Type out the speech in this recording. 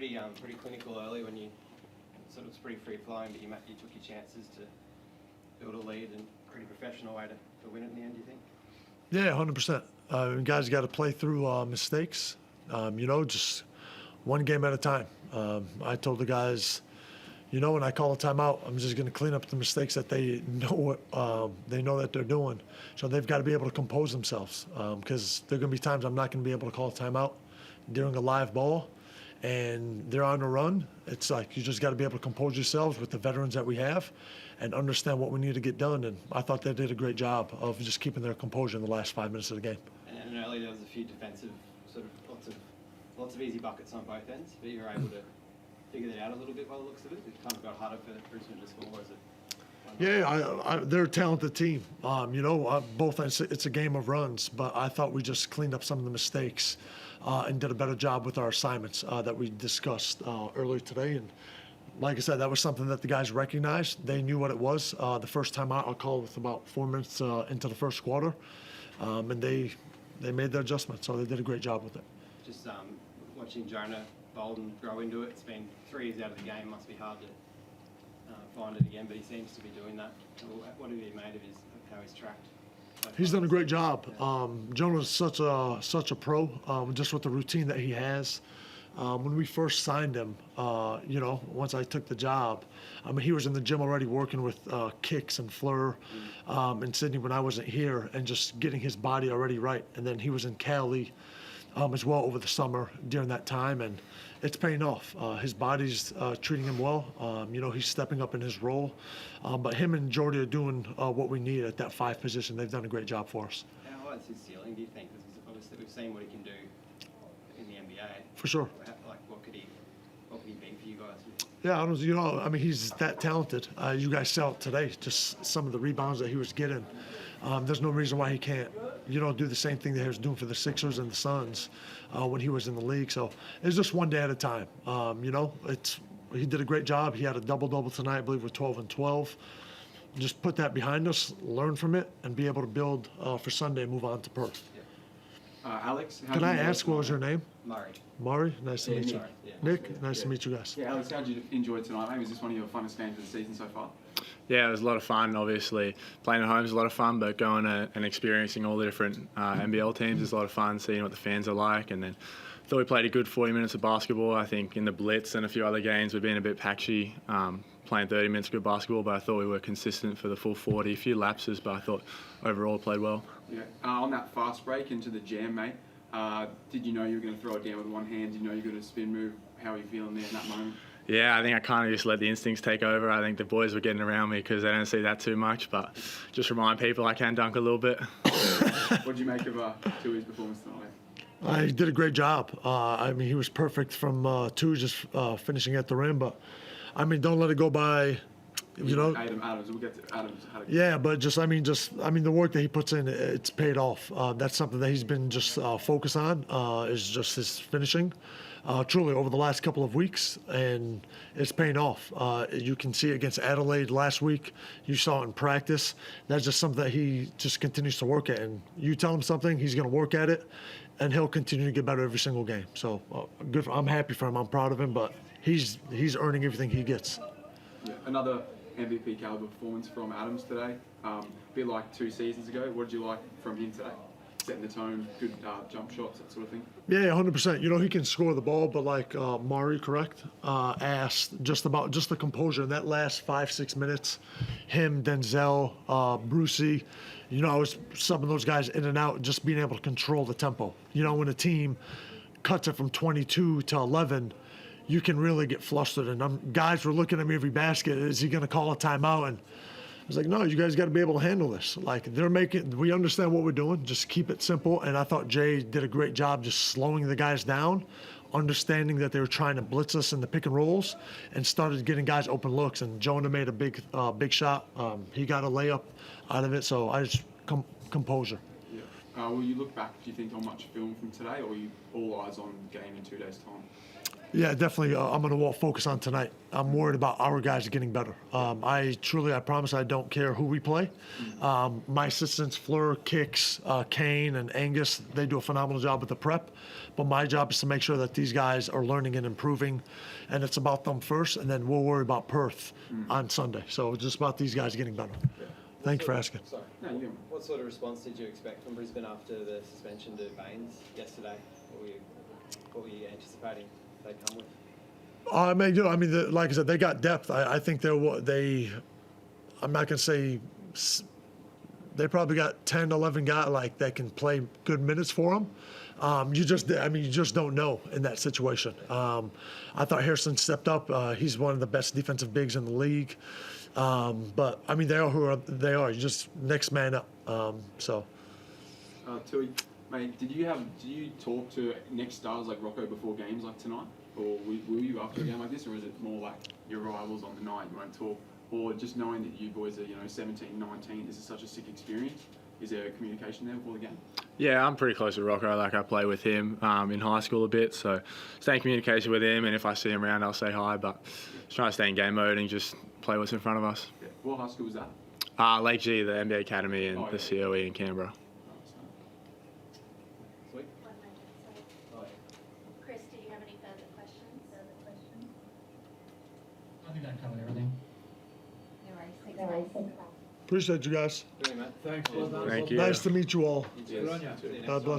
pretty clinical early when you sort of was pretty free flowing, but you took your chances to build a lead and pretty professional way to win it in the end. Do you think? Yeah, 100%. Guys got to play through mistakes. Just one game at a time. I told the guys, when I call a timeout, I'm just going to clean up the mistakes that they know that they're doing. So they've got to be able to compose themselves because there are going to be times I'm not going to be able to call a timeout during a live ball and they're on a run. It's like you just got to be able to compose yourselves with the veterans that we have and understand what we need to get done. And I thought they did a great job of just keeping their composure in the last 5 minutes of the game. And early there was a few defensive sort of lots of easy buckets on both ends, but you were able to figure that out a little bit by the looks of it. It kind of got harder for Brisbane to score, was it? Yeah, they're a talented team. Both ends, it's a game of runs, but I thought we just cleaned up some of the mistakes and did a better job with our assignments that we discussed earlier today. And like I said, that was something that the guys recognized. They knew what it was. The first time out, I called with about 4 minutes into the first quarter, and they made their adjustment, so they did a great job with it. Just watching Jonah Bolden grow into it. It's been 3 years out of the game. Must be hard to find it again, but he seems to be doing that. What have you made of how he's tracked? He's done a great job. Jonah's such a pro, just with the routine that he has. When we first signed him, once I took the job, he was in the gym already working with kicks and Fleur in Sydney when I wasn't here and just getting his body already right. And then he was in Cali as well over the summer during that time, and it's paying off. His body's treating him well. He's stepping up in his role. But him and Jordy are doing what we need at that 5 position. They've done a great job for us. How high is his ceiling, do you think? Because obviously we've seen what he can do in the NBA. For sure. What could he be for you guys? Yeah, he's that talented. You guys saw it today, just some of the rebounds that he was getting. There's no reason why he can't, do the same thing that he was doing for the Sixers and the Suns when he was in the league. So it's just one day at a time. He did a great job. He had a double-double tonight, I believe, with 12 and 12. Just put that behind us, learn from it, and be able to build for Sunday and move on to Perth. Alex, can I ask what was your name? Murray. Murray, nice to meet you. Yeah. Nick, nice to meet you guys. Yeah, Alex, how did you enjoy tonight, mate? Was this one of your funnest games of the season so far? Yeah, it was a lot of fun. Obviously, playing at home is a lot of fun, but going and experiencing all the different NBL teams is a lot of fun, seeing what the fans are like. And then thought we played a good 40 minutes of basketball. I think in the Blitz and a few other games we've been a bit patchy, playing 30 minutes of good basketball, but I thought we were consistent for the full 40. A few lapses, but I thought overall played well. Yeah. On that fast break into the jam, mate, did you know you were going to throw it down with one hand? Did you know you were going to spin move? How are you feeling there in that moment? Yeah, I think I kind of just let the instincts take over. I think the boys were getting around me because they don't see that too much, but just remind people I can dunk a little bit. What did you make of Toohey's performance tonight? He did a great job. He was perfect from two, just finishing at the rim, but don't let it go by. Adams, we'll get to Adams. Yeah, but the work that he puts in, it's paid off. That's something that he's been just focused on, is just his finishing, truly over the last couple of weeks, and it's paying off. You can see it against Adelaide last week. You saw it in practice. That's just something that he just continues to work at, and you tell him something, he's going to work at it, and he'll continue to get better every single game. So good. I'm happy for him. I'm proud of him, but he's earning everything he gets. Yeah, another MVP caliber performance from Adams today. A bit like 2 seasons ago. What did you like from him today? Setting the tone, good jump shots, that sort of thing. Yeah, 100%. He can score the ball, but like Mari, correct, asked just the composure in that last 5-6 minutes. Him, Denzel, Brucey, I was subbing those guys in and out, just being able to control the tempo. When a team cuts it from 22 to 11, you can really get flustered. And guys were looking at me every basket. Is he going to call a timeout? And I was like, no, you guys got to be able to handle this. Like, we understand what we're doing. Just keep it simple. And I thought Jay did a great job just slowing the guys down, understanding that they were trying to blitz us in the pick and rolls, and started getting guys open looks. And Jonah made a big shot. He got a layup out of it. So I just composure. Yeah. Will you look back, do you think, on much film from today, or are you all eyes on the game in 2 days' time? Yeah, definitely. I'm going to focus on tonight. I'm worried about our guys getting better. I promise I don't care who we play. My assistants, Fleur, Kicks, Kane, and Angus, they do a phenomenal job with the prep. But my job is to make sure that these guys are learning and improving. And it's about them first, and then we'll worry about Perth on Sunday. So it's just about these guys getting better. Thanks for asking. Sorry. No, you What sort of response did you expect from Brisbane after the suspension to Baines yesterday? What were you anticipating they'd come with? Like I said, they got depth. I think I'm not going to say they probably got 10, 11 guys like that can play good minutes for them. You just don't know in that situation. I thought Harrison stepped up. He's one of the best defensive bigs in the league. But they are who they are. You just next man up. Toohey, mate, did you talk to next stars like Rocco before games like tonight? Or will you after a game like this, or is it more like your rivals on the night, you won't talk? Or just knowing that you boys are, 17, 19, this is such a sick experience, is there communication there before the game? Yeah, I'm pretty close with Rocco. Like, I play with him in high school a bit, so stay in communication with him, and if I see him around, I'll say hi, but just trying to stay in game mode and just play what's in front of us. Yeah. What high school was that? Lake G, the NBA Academy, and the COE in Canberra. Sweet. Chris, do you have any further questions? I think that covered everything. No worries. Thanks, guys. Appreciate you guys. Doing, mate. Thanks. Cheers, boys. Thank you. Nice to meet you all. Good on you. God bless.